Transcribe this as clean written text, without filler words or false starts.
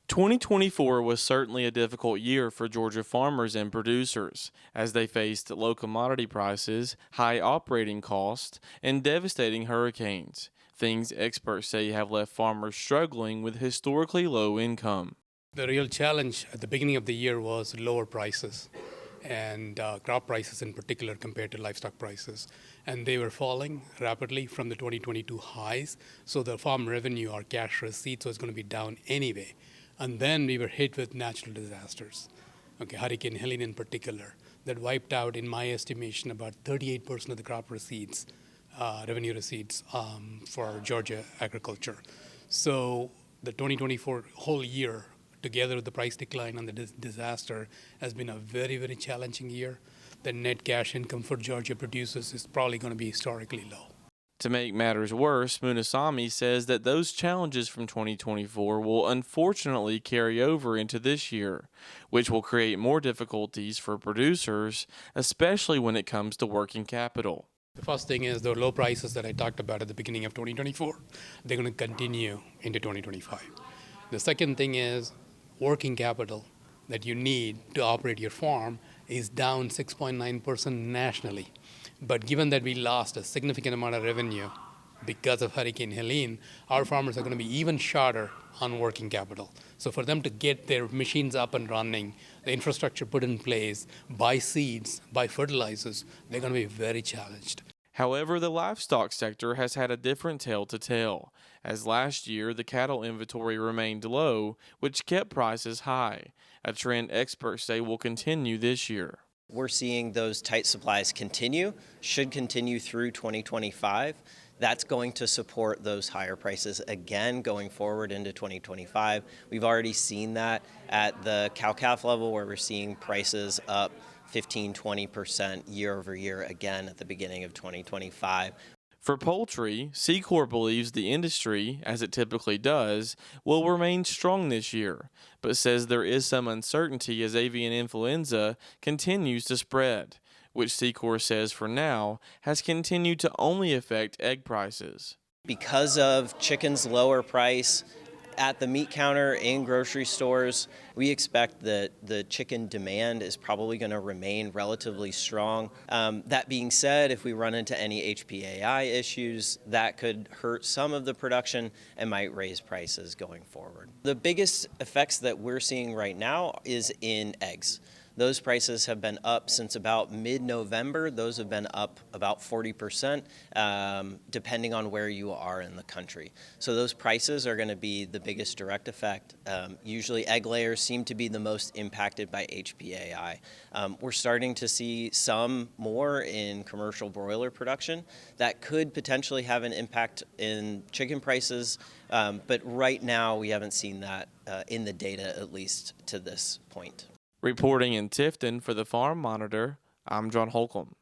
2024 was certainly a difficult year for Georgia farmers and producers as they faced low commodity prices, high operating costs, and devastating hurricanes, things experts say have left farmers struggling with historically low income. The real challenge at the beginning of the year was lower prices and crop prices in particular compared to livestock prices. And they were falling rapidly from the 2022 highs. So the farm revenue or cash receipts was going to be down anyway. And then we were hit with natural disasters. Okay, Hurricane Helene in particular, that wiped out, in my estimation, about 38% of the crop receipts, revenue receipts for Georgia agriculture. So the 2024 whole year, together with the price decline and the disaster, has been a very, very challenging year. The net cash income for Georgia producers is probably going to be historically low. To make matters worse, Munasamy says that those challenges from 2024 will unfortunately carry over into this year, which will create more difficulties for producers, especially when it comes to working capital. The first thing is the low prices that I talked about at the beginning of 2024, they're going to continue into 2025. The second thing is working capital that you need to operate your farm is down 6.9% nationally. But given that we lost a significant amount of revenue because of Hurricane Helene, our farmers are going to be even shorter on working capital. So for them to get their machines up and running, the infrastructure put in place, buy seeds, buy fertilizers, they're going to be very challenged. However, the livestock sector has had a different tale to tell, as last year the cattle inventory remained low, which kept prices high, a trend experts say will continue this year. We're seeing those tight supplies should continue through 2025. That's going to support those higher prices again going forward into 2025. We've already seen that at the cow-calf level where we're seeing prices up 15–20% year over year again at the beginning of 2025. For poultry, Secor believes the industry, as it typically does, will remain strong this year, but says there is some uncertainty as avian influenza continues to spread, which Secor says for now has continued to only affect egg prices. Because of chicken's lower price at the meat counter in grocery stores, we expect that the chicken demand is probably going to remain relatively strong. That being said, if we run into any HPAI issues, that could hurt some of the production and might raise prices going forward. The biggest effects that we're seeing right now is in eggs. Those prices have been up since about mid-November. Those have been up about 40%, depending on where you are in the country. So those prices are going to be the biggest direct effect. Usually egg layers seem to be the most impacted by HPAI. We're starting to see some more in commercial broiler production that could potentially have an impact in chicken prices, but right now we haven't seen that in the data, at least to this point. Reporting in Tifton for the Farm Monitor, I'm John Holcomb.